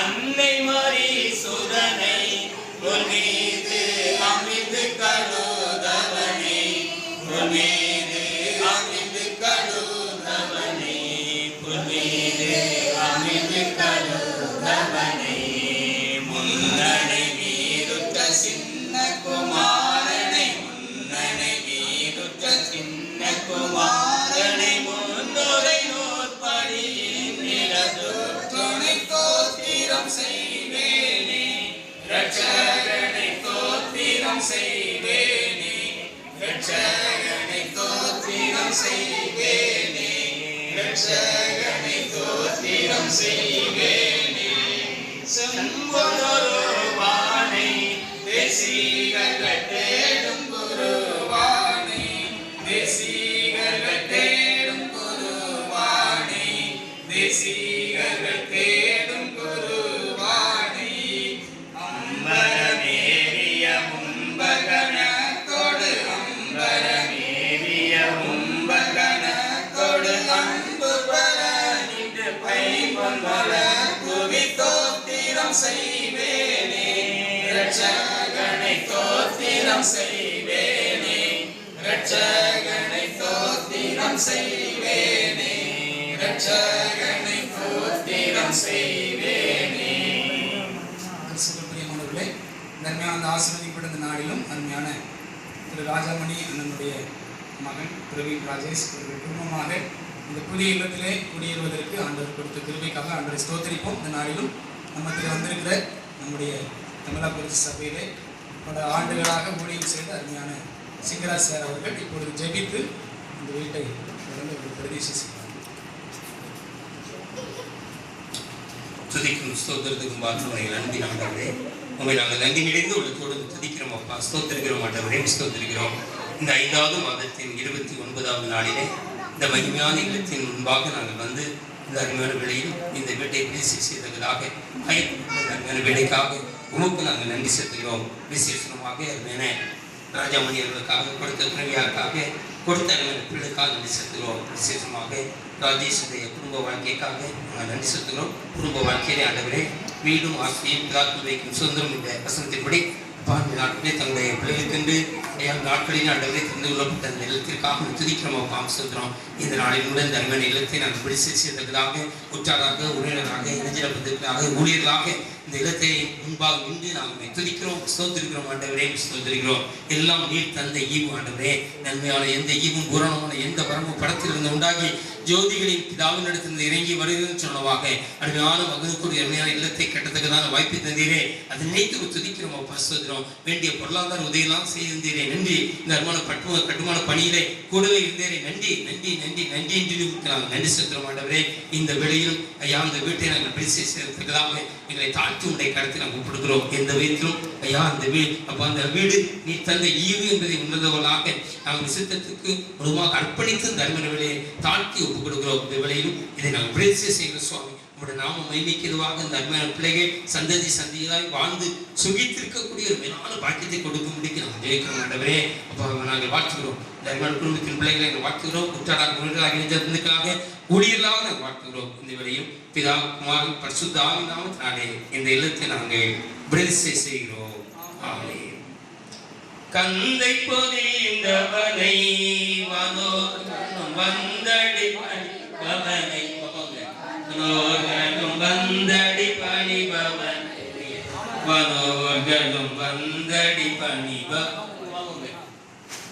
அன்னை மரி சுதனை உன் மீது அமிழ்ந்து கழுதவனே, உன் மீது அமிழ்ந்து கழுதவனே, உன் மீது அமிழ்ந்து கழுதவனே, முன்னணை மீதுற்ற சின்ன குமாரனை, முன்னணை மீதுற்ற சின்ன குமாரனை, முன்னுரை நூற்படியின் நிலது துணை தோத்திரம் செய்வேனே, ரட்சகனை தோத்திரம் செய்வேனே, ரட்சகனை தோத்திரம் செய்வேனே, ரட்சகனை தோத்திரம் செய்வேனே. செம்பொருவானை தேசிகர்கள் தேடும் குருவானை, தேசிகர்கள் தேடும் குருவானை, தேசிகர்கள் தேடும் குருவானை, அம்பரமேறிய முன்பகணத்தோடு, அம்பரமேறிய முன்பகணத்தோடு அன்பு பர நின்று பைம்பொன்மல குவி தோத்திரம் செய்வேனே, ரட்சகனை தோத்திரம் செய்வேனே, ரட்சகனை தோத்திரம் செய்வேனே, ரட்சகனை தோத்திரம் செய்வேனே. பிரியமானவர்களே, நன்மையான ஆசீர்வதிக்கப்பட்ட நாளிலும் அருமையான திரு ராஜாமணி அண்ணனுடைய மகன் பிரவீன் ராஜேஷ் அவர்கள் குடும்பமாக இந்த புதிய இல்லத்திலே குடியேறுவதற்கு ஆண்டவர் கொடுத்த கிருபைக்காக ஆண்டவரை ஸ்தோத்திரிப்போம். இந்த நாளிலும் நம்மத்தில் வந்திருக்கிற நம்முடைய தமிழா புரட்சி சபையிலே பல ஆண்டுகளாக ஊழியம் செய்த அருமையான சிங்கராஜ் சார் அவர்கள் இப்பொழுது ஜெபித்து இந்த வீட்டை பிரதேசி செய்வார். துதிக்கும் ஸ்தோத்திரத்துக்கும் பார்த்து நன்றி ஆண்டவரே, உண்மை நாங்கள் நன்றி நிறைந்து உள்ளத்தோடு துதிக்கிறோம் அப்பா, ஸ்தோத்திரிக்கிறோம் ஆண்டவரே, ஸ்தோத்திரிக்கிறோம். இந்த 5வது மாதத்தின் 29வது நாளிலே இந்த மகிமையான இல்லத்தின் முன்பாக நாங்கள் வந்து இந்த அருமையான வேளையில் இந்த வீட்டை பேசி செய்ததாக அருமையான வேலைக்காக உமக்கு நாங்கள் நன்றி செலுத்துகிறோம். விசேஷமாக அருமையான ராஜாமணி அவர்களுக்காக கொடுத்த துணைவியாருக்காக கொடுத்த அருமையான பிள்ளைக்காக நன்றி செலுத்துகிறோம். விசேஷமாக ராஜேஷுடைய குடும்ப வாழ்க்கைக்காக நாங்கள் நன்றி செலுத்துகிறோம். குடும்ப வாழ்க்கையிலே ஆண்டவரே வீடும் ஆசையும் பிதாக்கள் வைக்கும் சுதந்திரம் என்ற வசனத்தின்படி பாஞ்சு நாட்களே தங்களுடைய பிள்ளைகளுக்கென்று நாட்களில் ஆண்டவரை தந்து கொள்ளப்பட்ட அந்த நிலத்திற்காக துதிக்கிறோம் செலுத்துகிறோம். இந்த நாளில் கூட இந்த அருமையான இல்லத்தை நாங்கள் பிடிச்சு செய்ததாக உற்றாராக உறவினராக இணைஞ்சிடப்பட்டிருக்கிறாக ஊழியர்களாக இந்த இல்லத்தை முன்பாக நின்று நாங்கள் துதிக்கிறோம், ஸ்தோத்திரிக்கிறோம் ஆண்டவரே, ஸ்தோத்திரிக்கிறோம். எல்லாம் நீர் தந்த ஈவு ஆண்டவரே, நன்மையான எந்த ஈவும் பூரணமான எந்த வரமும் படத்திலிருந்து உண்டாகி ஜோதிகளின் பிதாவினிடத்திலிருந்து இறங்கி வருகிறதுன்னு சொன்னவாக அருமையான மகனுக்கு ஒரு அருமையான இல்லத்தை கட்டத்தக்கதான வாய்ப்பை தந்தீரே, அதை நினைத்து துதிக்கிறோம் அப்பா, ஸ்தோத்திரம். வேண்டிய பொருளாதார உதவியெல்லாம் செய்திருந்தீரே நன்றி. இந்த அருமான கட்டுமான பணியிலே கூடவே இருந்தேரே நன்றி நன்றி நன்றி நன்றி என்று நாங்கள் நன்றி செலுத்துகிறோம் ஆண்டவரே. இந்த வேளையிலும் ஐயா இந்த வீட்டை நாங்கள் பிடிச்சு சேர்த்துக்கிறதாக எங்களை தாழ்த்தி உடைய கருத்தில் நாங்கள் ஒப்படுகிறோம். எந்த விதத்திலும் ஐயா அந்த வீடு நீ தந்த ஈவு என்பதை உணர்ந்தவர்களாக நாங்கள் விசுத்தத்துக்கு முழுமாக அர்ப்பணித்து இந்த அருமையான வேலையை தாழ்த்தி ஒப்புக் கொடுக்கிறோம். இந்த வேளையிலும் இதை நாங்கள் பிரேசிய செய்கிற சுவாமி உங்களுடைய நாம மைமைக்கிறதுவாக இந்த அருமையான பிள்ளைகள் சந்ததியாய் வாழ்ந்து சுகித்திருக்கக்கூடிய ஒரு மேலான பாக்கியத்தை கொடுக்க முடிக்க நாங்கள் ஜெயிக்கிறோம். ஆண்டவரே அப்போ நாங்கள் வாழ்த்துகிறோம். இந்த அருமையான குடும்பத்தின் பிள்ளைகளை நாங்கள் வாழ்த்துகிறோம். குற்றாடாக இணைந்ததுக்காக ஊழியர்களாக நாங்கள் வாழ்த்துகிறோம். இந்த வேளையும் பிதா குமாரன் பரிசுத்த ஆவியின் நாமத்தினாலே இந்த இல்லத்தை நாங்கள் பிரேசிய செய்கிறோம். ஆமென். கந்தை பொதிந்தவனை மனோகரம் வந்தடி பணிபவனை மனோகரம் வந்தடி பணிபவன் மனோகரம் வந்தடி பணிபவன்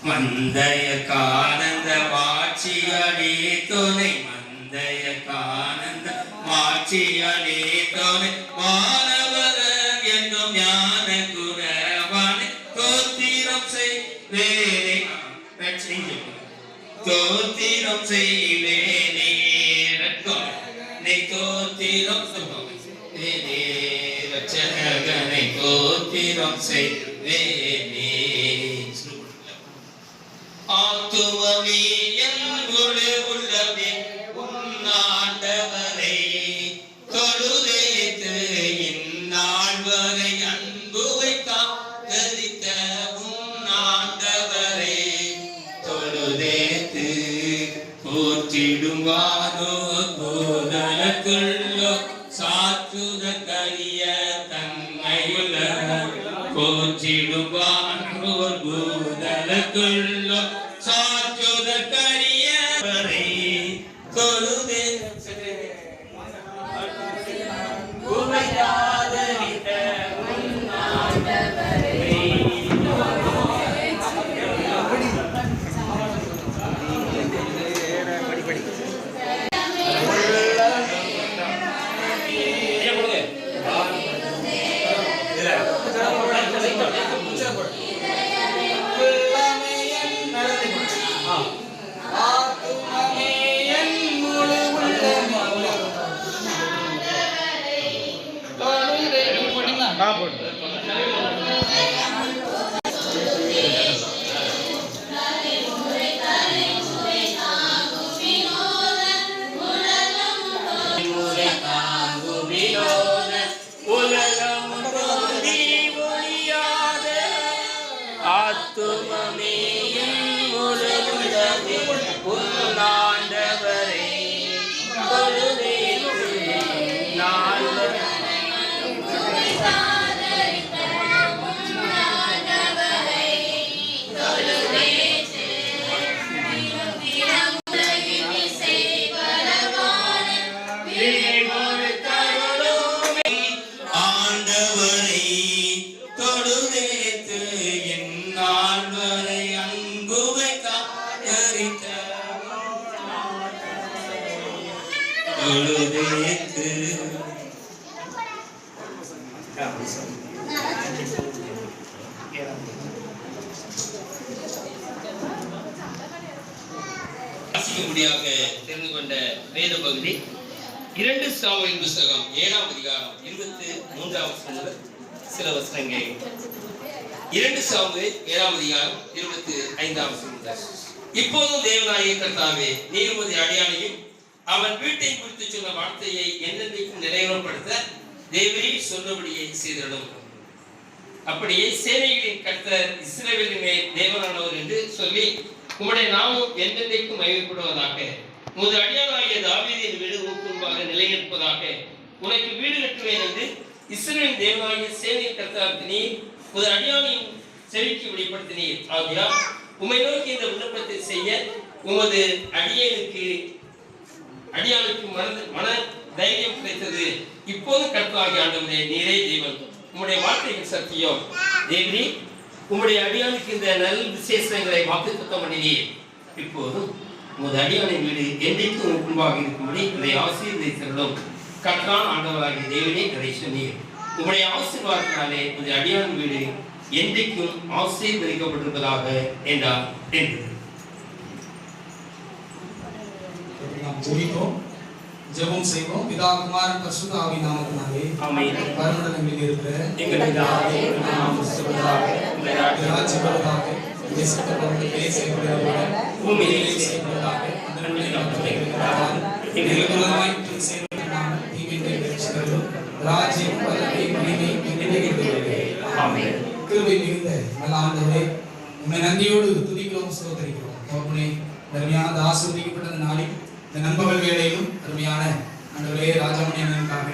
மந்தைய கானந்த வாட்சியலே துணை மந்தைய கானந்த வாட்சியலே துணை மாணவரன் என்னும் ஞான குரவானை தோத்திரம் செய்வேனே தோத்திரம் செய்வேனே தோத்திரம் செய்வேனே ரட்சகனை தோத்திரம் செய்வேனே ஆத்துமமே என் முழு உள்ளமே உன்னாண்டவரை தொழுதேத்து இந்நாள் வரை அன்பு வைத்தார் தரித்த உன்னாண்டவரை தொழுதேத்து போற்றிடுவாரோ போதனக்குள்ளோ சாற்றுத கரிய தன்மையுள்ள போற்றிடுவாரோ போதனக்குள்ளோ சாற்றுத கரியவரை தொழுதே உமையாதரித்த முடியாக தெரிந்து கொண்ட வேத பகுதி 2 சாமுவேல் புத்தகம் 7ஆம் அதிகாரம் 23ஆம் வசனம் சில வசனங்கள். 2 சாமுவேல் 7ஆம் அதிகாரம் 25ஆம் வசனம். இப்போதும் தேவனாகிய கர்த்தாவே, நீர் உமது அடியானையும் அவன் வீட்டை குறித்து சொன்ன வார்த்தையை என்னென்றைக்கும் நிறைவேறப்படுத்த தேவரீர் சொன்னபடியே செய்திடும். அப்படியே சேனைகளின் கர்த்தர் இஸ்ரவேலின் மேல் தேவனானவர் என்று சொல்லி உம்முடைய நாமம் என்னென்றைக்கும் மகிமைப்படுவதாக. உமது அடியானாகிய தாவீதின் வீடு முன்பாக நிலைநிற்பதாக. உனக்கு வீடு கட்டுவேன் என்று இஸ்ரவேலின் தேவனாகிய சேனையின் கர்த்தர் நீர் உமது அடியானின் செவிக்கு வெளிப்படுத்தினீர். ஆகையால் உம்மை நோக்கி இந்த விண்ணப்பத்தை செய்ய உமது அடியானுக்கு மன தைரியம் கிடைத்தது. இப்போது கர்த்தராகிய ஆண்டவரே, நீரே தேவன், உம்முடைய வார்த்தைகள் சத்தியம். தேவனே, உம்முடைய அடியானுக்கு இந்த நல் விசேஷங்களை வாக்குத்தத்தம் பண்ணினீர். இப்போதும் உமது அடியானின் வீடு என்றைக்கும் முன்பாக இருக்கும்படி இதை ஆசீர்வதித்தருளும். கர்த்தரான ஆண்டவராகிய தேவனே, அதை சொன்னீர். உம்முடைய ஆசீர்வாதத்தினாலே உமது அடியான் வீடு என்றைக்கும் ஆசீர்வதிக்கப்பட்டிருப்பதாக என்றார் என்று நாம் ஜெபிப்போம். ஜெபம் செய்வோம். பிதா குமாரன் பரிசுத்த ஆவியின் நாமத்தினாலே ஆமென். பரமண்டலங்களில் இருக்கிற எங்கள் பிதாவே, உம்முடைய நாமம் பரிசுத்தப்படுவதாக. உம்முடைய ராஜ்யம் ராஜ்யம் வருவதாக. உம்முடைய சித்தம் பரலோகத்திலே செய்யப்படுவது போல பூமியிலே செய்யப்படுவதாக. அந்தந்த அப்பத்தை எங்களுக்கு தாரும். எங்களுக்கு விரோதமாய் குற்றம் செய்தவர்கள் நாங்கள் தீமையை ரட்சிக்கிறோம். ராஜ்யம் வல்லமை மகிமை என்றென்றைக்கும் ஆமென். கிருபை மிகுந்த நல்ல ஆண்டவரே, உம்மை நன்றியோடு துதிக்கிறோம், ஸ்தோத்திரிக்கிறோம். தகப்பனே, அருமையான ஆசீர்வதிக்கப்பட்ட இந்த நாளில் இந்த நண்பகல் வேளையிலும் அருமையான ஆண்டவரே ராஜாமணி அண்ணனுக்காக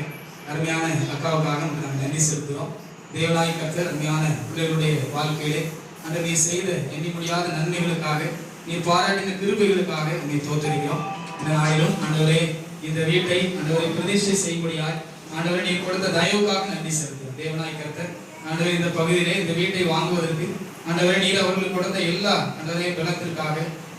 அருமையான அக்காவுக்காக நாங்கள் நன்றி செலுத்துகிறோம். தேவனாய் கர்த்தர் அருமையான பிள்ளைகளுடைய வாழ்க்கையிலே அன்று நீ செய்த எண்ணி முடியாத நன்மைகளுக்காக நீ பாராட்டின கிருபைகளுக்காக உன்னை தோத்தரிக்கிறோம். இந்த நாளிலும் ஆண்டவரே இந்த வீட்டை ஆண்டவரை பிரதிஷ்டை செய்யும்படியாய் ஆண்டவரை நீ கொடுத்த தயவுக்காக நன்றி செலுத்துகிறோம். தேவனாய் கர்த்தர் ஆண்டவரே இந்த பகுதியிலே இந்த வீட்டை வாங்குவதற்கு ஆண்டவரை நீர் அவர்களுக்கு கொடுத்த எல்லா ஆண்டவரே பலத்திற்காக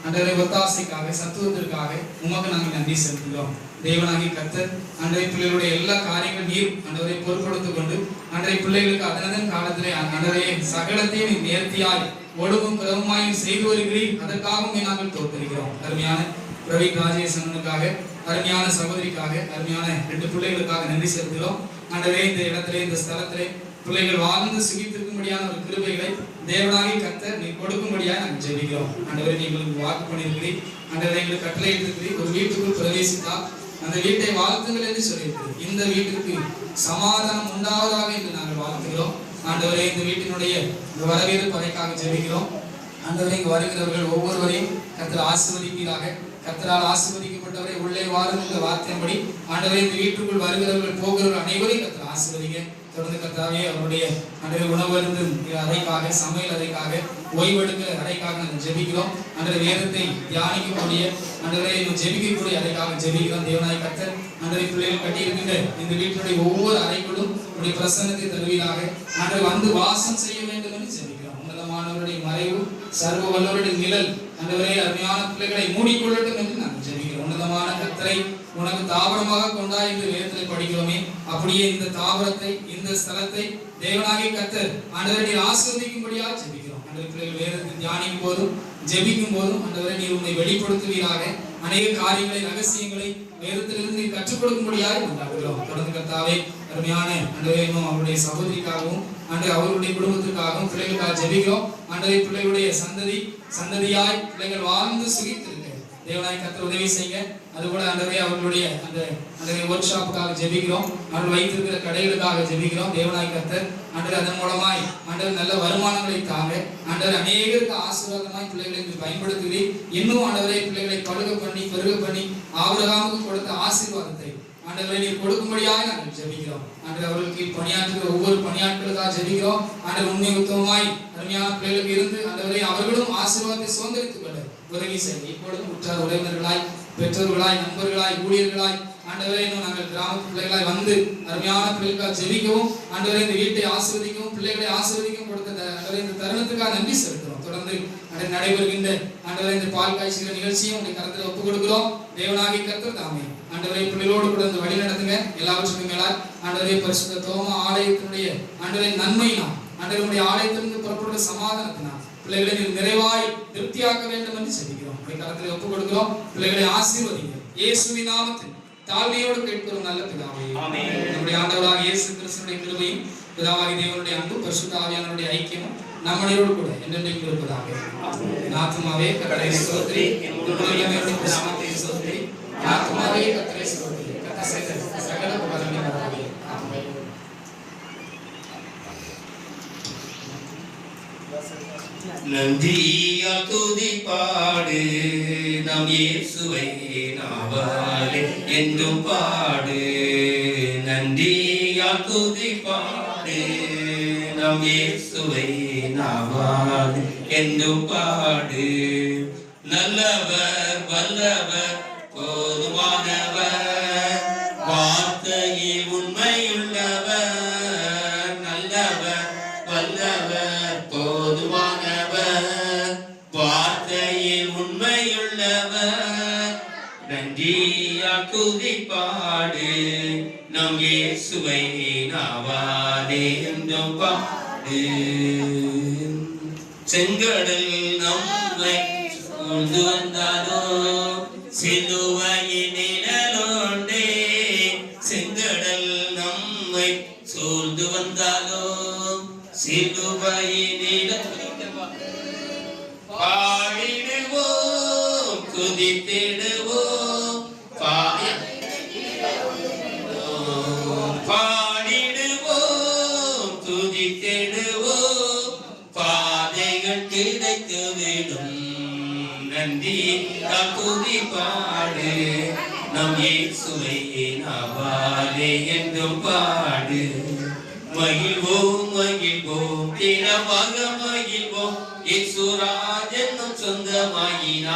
ஆண்டவரே ஒத்தாசைக்காக சத்துவத்திற்காக உமக்கு நாங்கள் நன்றி செலுத்துகிறோம். தேவனாகி கர்த்தர் ஆண்டவரே பிள்ளைகளுடைய எல்லா காரியங்கள் நீர் ஆண்டவரை பொறுப்படுத்திக் கொண்டு ஆண்டவரை பிள்ளைகளுக்கு அதனதன் காலத்திலே ஆண்டவரே சகலத்தையும் நேர்த்தியாய் ஒழுங்கும் பிரமுமாயும் செய்து வருகிறீர். அதற்காகவும் நாங்கள் தோற்கரிக்கிறோம். அருமையான பிரவீன் ராஜேசனுக்காக அருமையான சகோதரிக்காக அருமையான 2 பிள்ளைகளுக்காக நன்றி செலுத்துகிறோம். ஆண்டவரே இந்த இடத்திலே இந்த ஸ்தலத்திலே பிள்ளைகள் வாழ்ந்து சுகித்திருக்கும்படியான ஒரு கிருபைகளை தேவனாகி கர்த்தர் நீ கொடுக்கும்படியாக நாங்கள் ஜெபிக்கிறோம். ஆண்டவரே எங்களுக்கு வாக்கு பண்ணியிருக்கிறீர். ஆண்டவரே எங்களுக்கு கட்டளையிட்டிருக்கிறீர். ஒரு வீட்டுக்குள் பிரவேசித்தால் அந்த வீட்டை வாழ்த்துங்கள் என்று சொல்லியிருக்கிறீர். இந்த வீட்டிற்கு சமாதானம் உண்டாவதாக என்று நாங்கள் வாழ்த்துகிறோம். ஆண்டவரே இந்த வீட்டினுடைய வரவேற்பு அறைக்காக ஜெபிக்கிறோம். ஆண்டவரே இங்கு வருகிறவர்கள் ஒவ்வொருவரையும் கர்த்தர் ஆசீர்வதிப்பீராக. கர்த்தரால் ஆசீர்வதிக்கப்பட்டவரை உள்ளே வாரும் என்ற வார்த்தையின்படி ஆண்டவரே இந்த வீட்டுக்குள் வருகிறவர்கள் போகிறவர்கள் அனைவரையும் கர்த்தர் ஆசீர்வதிங்க. தொடர்ந்து கர்த்தாவே அவருடைய ஆண்டவரே உணவருந்து அறைக்காக சமையல் அறைக்காக ஓய்வெடுக்கிற அறைக்காக நாங்கள் ஜெபிக்கிறோம். ஆண்டவரே வேதத்தை தியானிக்கக்கூடிய ஆண்டவரே ஜெபிக்கக்கூடிய அறைக்காக ஜெபிக்கிறோம். தேவனாய் கர்த்தர் ஆண்டவரே பிள்ளைகள் கட்டியிருக்கின்ற இந்த வீட்டினுடைய ஒவ்வொரு அறைக்குள்ளும் உடைய பிரசன்னத்தை தருவீராக. ஆண்டவரே வந்து வாசம் செய்ய வேண்டும் என்று ஜெபிக்கிறோம். உன்னதமானவருடைய மறைவு சர்வ வல்லவருடைய நிழல் ஆண்டவரே அருமையான பிள்ளைகளை மூடிக்கொள்ளட்டும் என்று நாங்கள் ஜெபிக்கிறோம். உன்னதமான கர்த்தரை உனக்கு தாவரமாக கொண்டா என்று வேதத்தில் படிக்கிறோமே, அப்படியே இந்த தாவரத்தை இந்த ஸ்தலத்தை தேவனாகிய கர்த்தர் ஆண்டவரை நீர் ஆசீர்வதிக்கும்படியாக ஜெபிக்கிறோம். ஆண்டவரே பிள்ளைகள் வேதத்தை தியானிக்கும் போதும் ஜெபிக்கும் போதும் ஆண்டவரை நீர் உன்னை வெளிப்படுத்துவீராக. அநேக காரியங்களை ரகசியங்களை வேதத்திலிருந்து நீர் கற்றுக் கொடுக்கும்படியாக கொண்டாடுகிறோம். தொடர்ந்து கர்த்தாவே அருமையான ஆண்டவரே இன்னும் அவருடைய சகோதரிக்காகவும் ஆண்டு அவருடைய குடும்பத்திற்காகவும் பிள்ளைகளுக்காக ஜெபிக்கிறோம். ஆண்டவரே பிள்ளைகளுடைய சந்ததியாய் பிள்ளைகள் வாழ்ந்து சுகித்திருக்க தேவனாய் கர்த்தர் உதவி செய்யுங்க. அதுபோல ஆண்டவரே அவர்களுடைய அந்த ஒர்க் ஷாப்புக்காக ஜெபிக்கிறோம். அவர்கள் வைத்திருக்கிற கடைகளுக்காக ஜெபிக்கிறோம். தேவனாய் கர்த்தர் ஆண்டவரே அதன் மூலமாய் ஆண்டவர் நல்ல வருமானங்களை தாங்க. ஆண்டவர் அநேகருக்கு ஆசீர்வாதமாய் பிள்ளைகளை பயன்படுத்துவி. இன்னும் ஆண்டவரே பிள்ளைகளை பழுக பண்ணி பெருக பண்ணி ஆபிரகாமுக்கு கொடுத்த ஆசீர்வாதத்தை ஆண்டவரை நீர் கொடுக்கும்படியாக நாங்கள் ஜெபிக்கிறோம். ஆண்டவர் அவர்களுக்கு பணியாற்றுகிற ஒவ்வொரு பணியாட்களுக்காக ஜெபிக்கிறோம். ஆண்டவர் உண்மை உத்தமமாய் அருமையான பிள்ளைகளுக்கு இருந்து ஆண்டவரை அவர்களும் ஆசீர்வாதத்தை சுதந்திரித்துக் கொள்ள உதவி செய்ய இப்பொழுதும் உற்றார் உறவினர்களாய் பெற்றோர்களாய் நண்பர்களாய் ஊழியர்களாய் ஆண்டவரே இன்னும் நாங்கள் கிராமத்து பிள்ளைகளாய் வந்து அருமையான பிள்ளைகளுக்காக ஜெபிக்கவும் ஆண்டவரை இந்த வீட்டை ஆசீர்வதிக்கவும் பிள்ளைகளை ஆசீர்வதிக்கவும் கொடுத்த இந்த தருணத்துக்காக நன்றி செலுத்துகிறோம். தொடர்ந்து நடைபெறுகின்ற ஆண்டவரை இந்த பால் காய்ச்சுகிற நிகழ்ச்சியும் உடைய கருத்துல ஒப்புக் கொடுக்கிறோம். தேவனாகிய கர்த்தர் தாமே ஆண்டவரை பிள்ளைகளோடு கூட இந்த வழி நடத்துங்க. எல்லாவற்றுக்கும் மேலால் ஆண்டவரை பரிசுத்த தோமா ஆலயத்தினுடைய ஆண்டவரை நன்மையினால் ஆண்டவருடைய ஆலயத்திலிருந்து புறப்படுற சமாதானத்தினால் பிள்ளைகளை நீர் நிறைவாய் திருப்தியாக்க வேண்டும் என்று ஜெபிக்கிறோம். உடைய கருத்துல ஒப்புக் கொடுக்கிறோம். பிள்ளைகளை ஆசீர்வதிங்க. இயேசுவின் நாமத்தில் தாழ்மையோடு கேட்கிறோம் நல்ல பிதாவே ஆமென். நம்முடைய ஆண்டவராகிய இயேசு கிறிஸ்துவின் கிருபையும் பிதாவாகிய தேவனுடைய அன்பும் பரிசுத்த ஆவியானவருடைய ஐக்கியமும் நம்மளோடு கூட என்றென்றைக்கும் இருப்பதாக. ஆத்துமாவே கர்த்தரை ஸ்தோத்திரி, என் முழு உள்ளமே நாமத்தை ஸ்தோத்திரி. ஆத்துமாவே கர்த்தரை ஸ்தோத்திரி. கர்த்தர் செய்த சகல உபகாரங்களுக்காக ஆமென். நன்றியால் துதி பாடு நம் இயேசுவை நாவாலே என்றும் பாடு. நன்றியால் துதி பாடு நம் இயேசுவை நாவாலே என்றும் பாடு. நல்லவர் வல்லவர் போதுமானவர் வார்த்தையில் உண்மையுள்ளவர். நல்லவர் வல்லவர் போதுமானவர் வார்த்தையில் உண்மையுள்ளவர். நன்றியால் துதி பாடு நம் இயேசுவை நாவாலே என்றும் பாடு. செங்கடல் நம்மை சூழ்ந்து வந்தாலோ சிலுவையின் நிழலோண்டே வந்தாலும் சிலுவையினிட பாடிடுவோம் துதித்திடுவோம் பாடிடுவோம் துதித்திடுவோம் பாதைகள் கிடைத்துவிடும் நன்றி துதி பாடு நம் இயேசுவை நாவாலே என்றும் பாடு மகிழ்வோம் மகிழ்வோம் தினமாக மகிழ்வோம் இயேசுராஜனும் சொந்தமாயினார்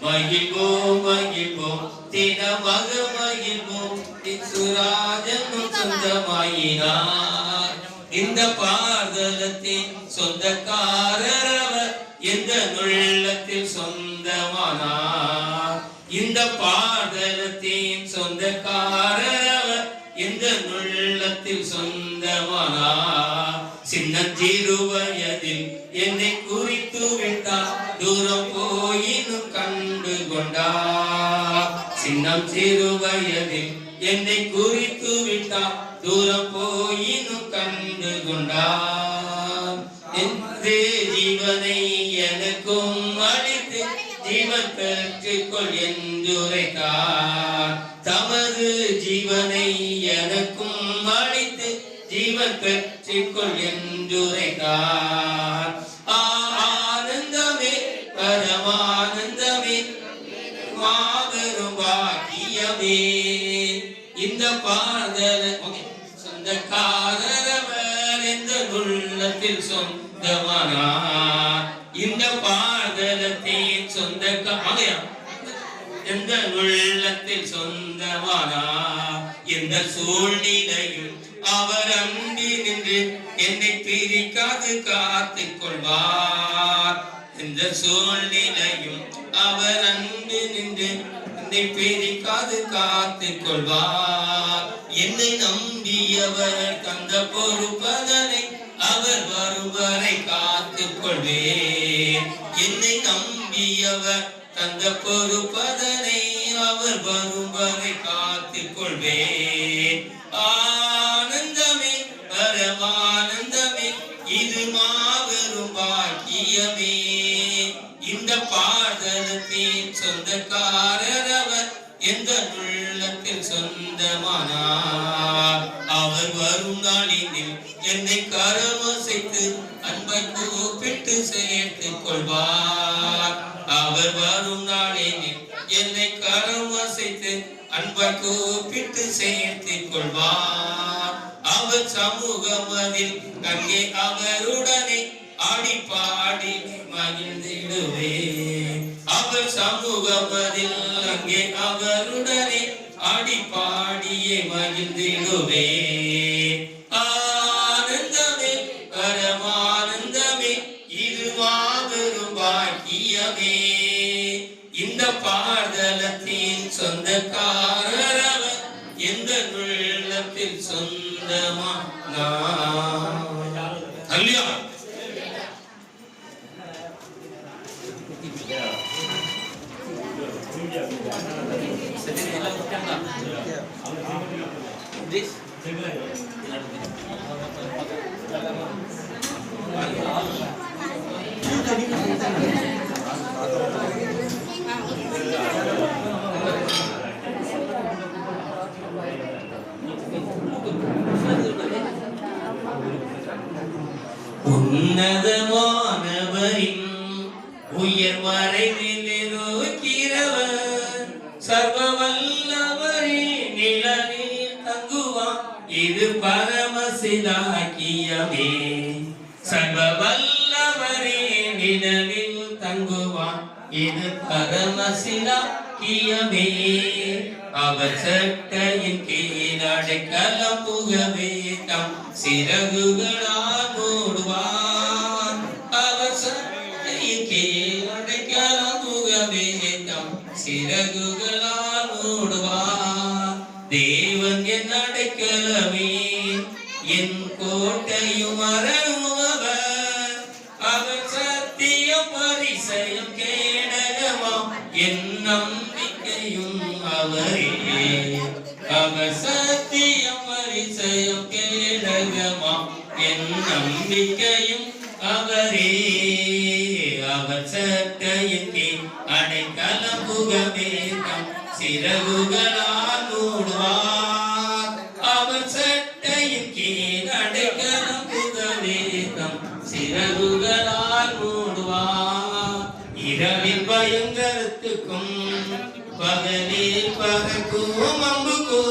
மகிழ்வோம் மகிழ்வோம் தினமாக மகிழ்வோம் இயேசுராஜனும் சொந்தமாயினார் இந்த பாதலத்தின் சொந்தக்காரர் அவர் எந்த உள்ளத்தில் சொந்தமானார் இந்த பாதலத்தின் சொந்தக்காரர் அவர் எந்த உள்ளத்தில் சொந்தமானார் சின்னஞ்சிறு வயதில் என்னை குறித்து விட்டார் தூரம் போயினும் கண்டு கொண்டார் சின்னஞ்சிறு வயதில் என்னை குறித்து விட்டார் தூரம் போயினும் கண்டு கொண்டார் என்று ஜீவனை எனக்கும் அளித்து ஜீவன் பெற்றுக்கொள் என்றுரைத்தார் தமது ஜீவனை எனக்கும் அளித்து ஜீவன் பெற்றுக்கொள் என்றுரைத்தார் ஆனந்தமே பரமானந்தமே மாபெரும் பாக்கியமே இந்த பாதல சொந்தக்காரவர் எந்த உள்ளத்தில் சொந்தமானார் இந்த பாதலத்தின் சொந்தக்காரர் எந்த உள்ளத்தில் சொந்தமானார் எந்த சூழ்நிலையும் அவர் அன்பி நின்று என்னை பிரிக்காது காத்துக் கொள்வார் எந்த சூழ்நிலையும் அவர் அன்பு நின்று என்னை பிரிக்காது காத்துக் கொள்வார் என்னை நம்பியவர் தந்த பொறுப்பதனை அவர் வரும் வரை காத்துக் கொள்வேன் என்னை நம்பியவர் தந்த பொறுப்பதனை அவர் வரும் வரை காத்துக் கொள்வேன் ஆனந்தமே பரமானந்தமே இது மாபெரும் பாக்கியமே இந்த பாதலத்தின் சொந்தக்காரர் அவர் எந்த உள்ளத்தில் சொந்தமானார் அவர் வரும் நாளினில் என்னை கரமசைத்து அன்பை கூப்பிட்டு சேர்த்துக் கொள்வார் அவர் வரும் நாளினில் என்னை கரமசைத்து அன்பை கூப்பிட்டு சேர்த்துக் கொள்வார் அவர் சமூகமதில் அங்கே அவருடனே ஆடி பாடி மகிழ்ந்திடுவே அவர் சமூகமதில் அங்கே அவருடனே ஆடி பாடியே மகிழ்ந்திடுவே ஆனந்தமே பரமானந்தமே இது மாபெரும் பாக்கியமே இந்த பாதலத்தின் சொந்தக்காரர் அவர் எந்த உள்ளத்தில் சொந்தமானார் அல்லா உன்னதமானவரின் உயர் மறைவில் இருக்கிறவர் சர்வ வல்லவரின் நிழலில் தங்குவான் இது பரமசிலாக்கியமே சர்வ வல்லவரின் நிழலில் தங்குவான் இது பரமசிலாக்கியமே அவர் சட்டையின் கீழ் அடைக்கலம் புகவே தம் சிறகுகளால் மூடுவார் அவர் சட்டையின் கீழ் அடைக்கலம் புகவே தம் சிறகுகளால் மூடுவார் தேவன் என் அடைக்கலமே என் கோட்டையும் அரணுமவர் அவர் சத்தியம் பரிசயம் கேடகமாம் என் நம்பிக்கையும் அவரே அவர் சத்தியம் பரிசயம் கேட கேடகமாம் என் நம்பிக்கையும் அவரே. அவர் சட்டையின் கீழ் அடைக்கலம் புகவேகம் சிறகுகளால் மூடுவார். அவர் சட்டையின் கீழ் அடைக்கலம் புகவேகம் சிறகுகளால் மூடுவார். இரவில் பயங்கரத்துக்கும் பகலில் பறக்கும் அம்புக்கும்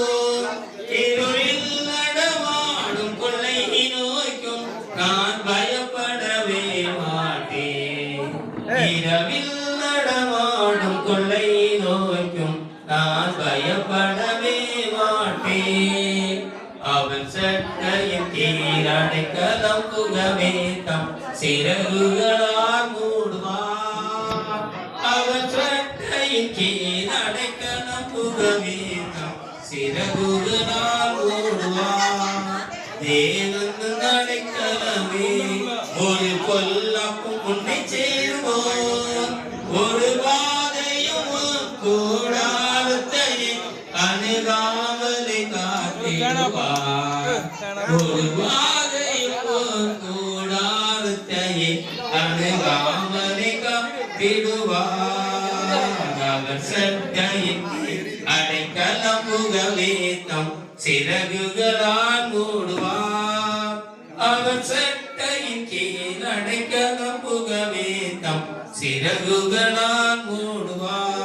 இருளில் நடமாடும் கொள்ளை நோய்க்கும் நான் பயப்படவே மாட்டேன். இரவில் நடமாடும் கொள்ளை நோய்க்கும் நான் பயப்படவே மாட்டேன். அவன் சட்டையின் கீழ் அடைக்கலம் புகவேகம் சிறகுகளால் மூடுவார். அவன் சட்டையின் கீழ் அடைக்கலம் புகவேகம் சிறகுகளால் மூடுவார். தேவன் அடைக்கலமே ஒரு பொல்லாப்பும் உன்னை சேருவோம். ஒரு வாதையும் கூடாரத்தையே அணுகாமலை காத்திடுவார். ஒரு வாதையும் கூடாரத்தையே அணுகாமலை காத்திடுவார். அவர் சட்டையின் அடைக்கலம் புகவேகம் சிறகுகளால் மூடுவார். அவர் சட்டையின் கீழ் அடைக்கலம் புகவேகம் சிறகுகளால் மூடுவார்.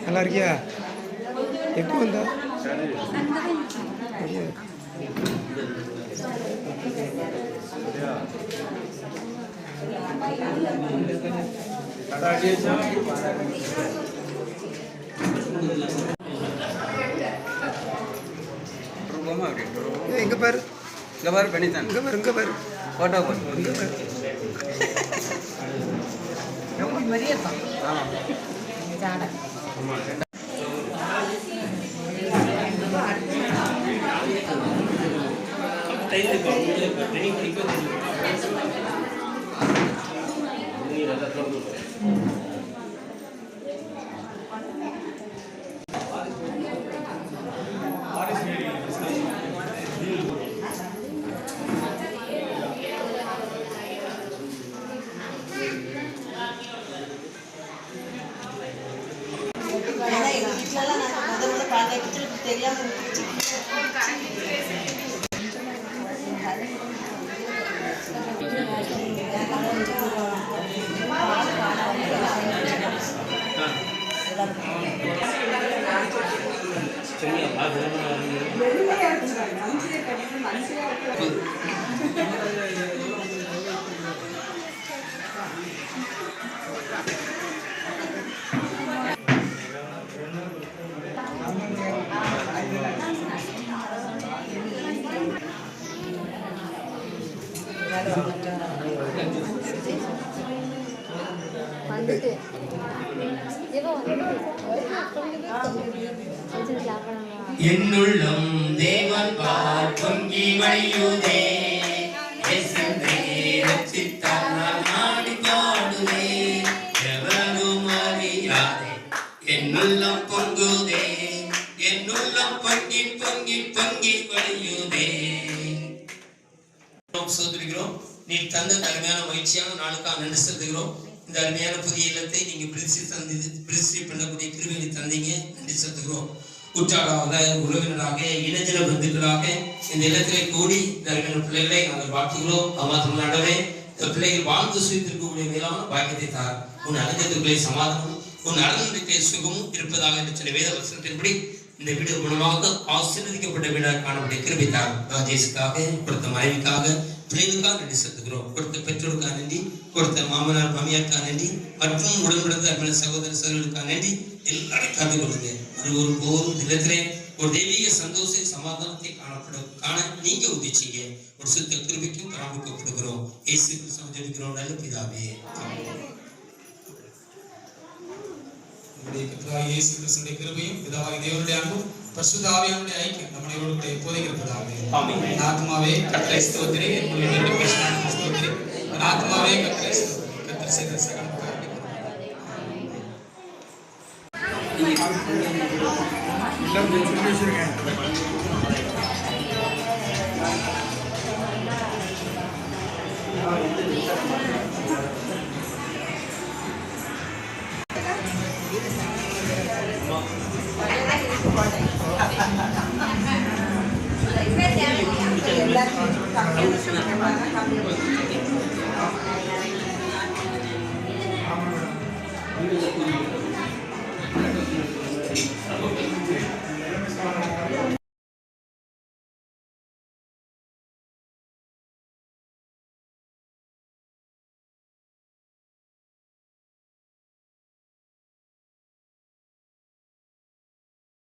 நல்லா இருக்கியா? எப்போ வந்தா? எங்க பாரு, இங்க பாரு பண்ணித்தான், இங்க பாரு, இங்க பாரு, போட்டோ பாரு, இங்க பாரு. என்னுள்ளம் தேவன் பால் பொங்கி வழியுதே, ரட்சித்தார் நாடி பாடுவே, எவரும் அறியாதே என்னுள்ளம் பொங்குதே, என்னுள்ளம் பொங்கி பொங்கி பொங்கி வழியுதே. சோதரிக்கிறோம். நீ தந்த அருமையான மகிழ்ச்சியான நாளுக்காக நன்றி செலுத்துகிறோம். இந்த அருமையான புதிய இல்லத்தை நீங்க பிரிசி பண்ணக்கூடிய கிருபையை தந்தீங்க, நன்றி செலுத்துகிறோம். உற்றாராக, உறவினராக, இனஜன பந்துக்களாக இந்த இல்லத்திலே கூடி இந்த அருமையான பிள்ளைகளை நாங்கள் வாழ்த்துகிறோம். அம்மாவே இந்த பிள்ளைகள் வாழ்ந்து சுயத்திற்கக்கூடிய மேலான பாக்கியத்தை தார். உன் அனுஜத்துக்குள்ளே சமாதானம், உன் அருந்திற்கே சுகமும் இருப்பதாக என்று சில வேத வசனத்தின்படி இந்த வீடு மூலமாக ஆசீர்வதிக்கப்பட்ட வீடாக காணப்பட்ட கிருபை தார். ராஜேஷுக்காக, கொடுத்த மனைவிக்காக, பிள்ளைகளுக்காக நன்றி செலுத்துகிறோம். கொடுத்த பெற்றோருக்காக நன்றி, கொடுத்த மாமனார் மாமியாருக்காக நன்றி, மற்றும் உடன்படுத்த அருமையான சகோதர சகோதரர்களுக்காக நன்றி. எல்லாரும் காத்துக் கொள்ளுங்க. அது ஒரு போதும் நிலத்திலே ஒரு தெய்வீக சந்தோஷ சமாதானத்தை காண நீங்க உதிச்சீங்க. ஒரு சுத்த கிருபைக்கும் பராமரிக்கப்படுகிறோம். இயேசு கிறிஸ்துவை ஜெபிக்கிறோம் நல்ல பிதாவே. இயேசு கிறிஸ்துவின் கிருபையும் பிதாவாகிய தேவனுடைய அன்பும் பரிசுத்த ஆவியானுடைய ஐக்கியம் நம்மளோடு கூட எப்போதைக்கு இருப்பதாக. ஆமென். என் ஆத்மாவே கர்த்தரை ஸ்தோத்திரி, என்னுடைய பரிசுத்த ஸ்தோத்திரி. என் ஆத்மாவே கர்த்தரை ஸ்தோத்திரி. கர்த்தர் செய்த சகல உபகாரங்களை Gracias.